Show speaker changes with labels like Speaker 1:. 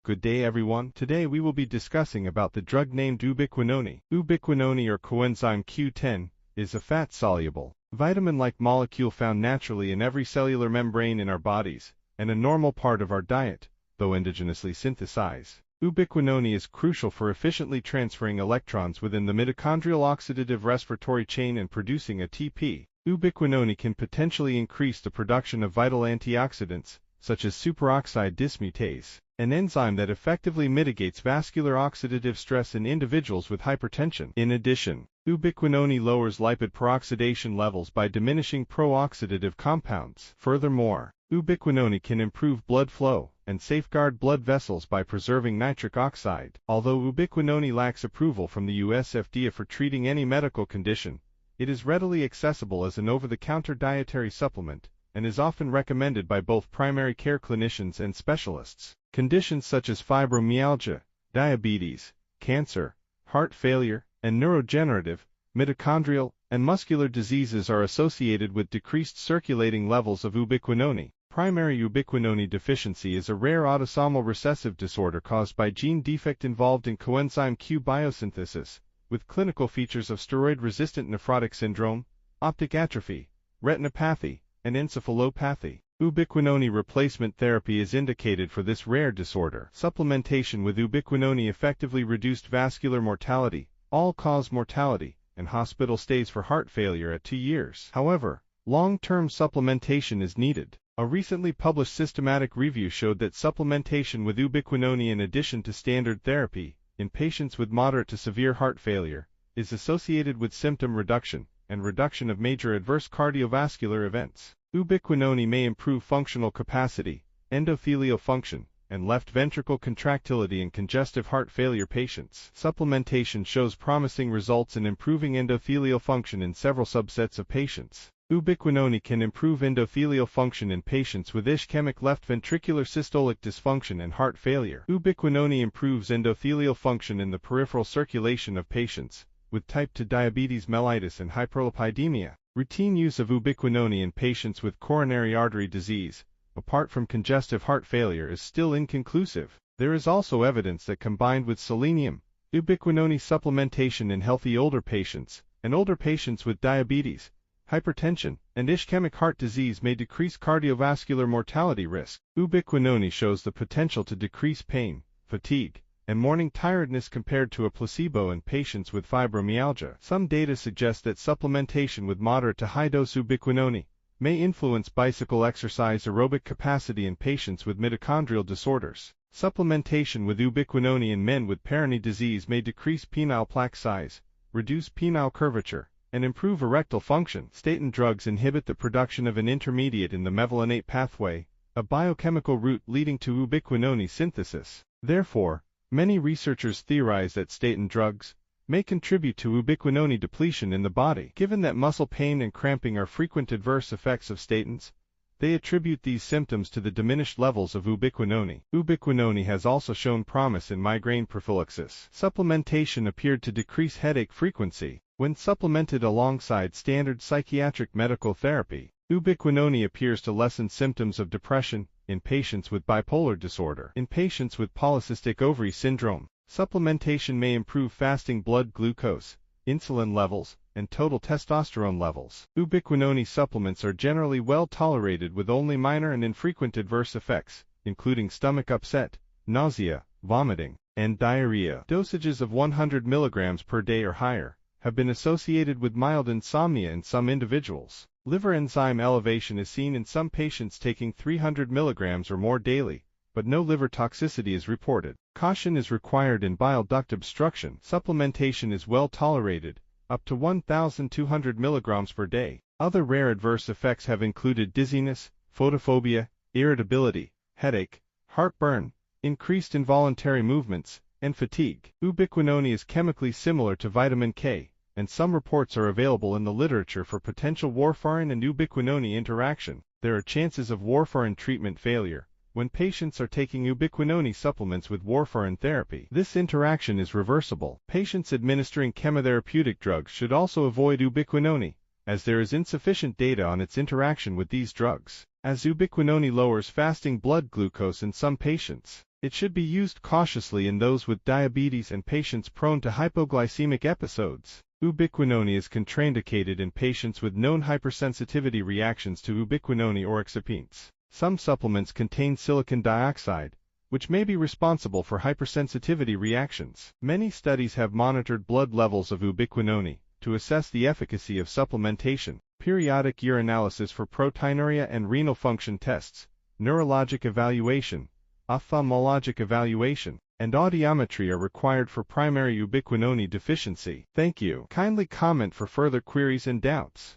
Speaker 1: Good day everyone. Today we will be discussing about the drug named Ubiquinone. Ubiquinone or Coenzyme Q10 is a fat-soluble, vitamin-like molecule found naturally in every cellular membrane in our bodies, and a normal part of our diet, though endogenously synthesized. Ubiquinone is crucial for efficiently transferring electrons within the mitochondrial oxidative respiratory chain and producing ATP. Ubiquinone can potentially increase the production of vital antioxidants, such as superoxide dismutase, an enzyme that effectively mitigates vascular oxidative stress in individuals with hypertension. In addition, ubiquinone lowers lipid peroxidation levels by diminishing pro-oxidative compounds. Furthermore, ubiquinone can improve blood flow and safeguard blood vessels by preserving nitric oxide. Although ubiquinone lacks approval from the US FDA for treating any medical condition, it is readily accessible as an over-the-counter dietary supplement and is often recommended by both primary care clinicians and specialists. Conditions such as fibromyalgia, diabetes, cancer, heart failure, and neurodegenerative, mitochondrial, and muscular diseases are associated with decreased circulating levels of ubiquinone. Primary ubiquinone deficiency is a rare autosomal recessive disorder caused by gene defect involved in coenzyme Q biosynthesis, with clinical features of steroid-resistant nephrotic syndrome, optic atrophy, retinopathy, and encephalopathy. Ubiquinone replacement therapy is indicated for this rare disorder. Supplementation with ubiquinone effectively reduced vascular mortality, all-cause mortality, and hospital stays for heart failure at 2 years. However, long-term supplementation is needed. A recently published systematic review showed that supplementation with ubiquinone in addition to standard therapy, in patients with moderate to severe heart failure, is associated with symptom reduction and reduction of major adverse cardiovascular events. Ubiquinone may improve functional capacity, endothelial function, and left ventricle contractility in congestive heart failure patients. Supplementation shows promising results in improving endothelial function in several subsets of patients. Ubiquinone can improve endothelial function in patients with ischemic left ventricular systolic dysfunction and heart failure. Ubiquinone improves endothelial function in the peripheral circulation of patients with type 2 diabetes mellitus and hyperlipidemia. Routine use of ubiquinone in patients with coronary artery disease, apart from congestive heart failure, is still inconclusive. There is also evidence that combined with selenium, ubiquinone supplementation in healthy older patients and older patients with diabetes, hypertension, and ischemic heart disease may decrease cardiovascular mortality risk. Ubiquinone shows the potential to decrease pain, fatigue, and morning tiredness compared to a placebo in patients with fibromyalgia. Some data suggest that supplementation with moderate to high-dose ubiquinone may influence bicycle exercise aerobic capacity in patients with mitochondrial disorders. Supplementation with ubiquinone in men with Peyronie disease may decrease penile plaque size, reduce penile curvature, and improve erectile function. Statin drugs inhibit the production of an intermediate in the mevalonate pathway, a biochemical route leading to ubiquinone synthesis. Therefore, many researchers theorize that statin drugs may contribute to ubiquinone depletion in the body. Given that muscle pain and cramping are frequent adverse effects of statins, they attribute these symptoms to the diminished levels of ubiquinone. Ubiquinone has also shown promise in migraine prophylaxis. Supplementation appeared to decrease headache frequency. When supplemented alongside standard psychiatric medical therapy, ubiquinone appears to lessen symptoms of depression in patients with bipolar disorder. In patients with polycystic ovary syndrome, supplementation may improve fasting blood glucose, insulin levels, and total testosterone levels. Ubiquinone supplements are generally well tolerated with only minor and infrequent adverse effects, including stomach upset, nausea, vomiting, and diarrhea. Dosages of 100 mg per day or higher have been associated with mild insomnia in some individuals. Liver enzyme elevation is seen in some patients taking 300 mg or more daily, but no liver toxicity is reported. Caution is required in bile duct obstruction. Supplementation is well tolerated, up to 1,200 mg per day. Other rare adverse effects have included dizziness, photophobia, irritability, headache, heartburn, increased involuntary movements, and fatigue. Ubiquinone is chemically similar to vitamin K, and some reports are available in the literature for potential warfarin and ubiquinone interaction. There are chances of warfarin treatment failure when patients are taking ubiquinone supplements with warfarin therapy. This interaction is reversible. Patients administering chemotherapeutic drugs should also avoid ubiquinone, as there is insufficient data on its interaction with these drugs, as ubiquinone lowers fasting blood glucose in some patients. It should be used cautiously in those with diabetes and patients prone to hypoglycemic episodes. Ubiquinone is contraindicated in patients with known hypersensitivity reactions to ubiquinone or excipients. Some supplements contain silicon dioxide, which may be responsible for hypersensitivity reactions. Many studies have monitored blood levels of ubiquinone to assess the efficacy of supplementation. Periodic urinalysis for proteinuria and renal function tests, neurologic evaluation, ophthalmologic evaluation, and audiometry are required for primary ubiquinone deficiency. Thank you. Kindly comment for further queries and doubts.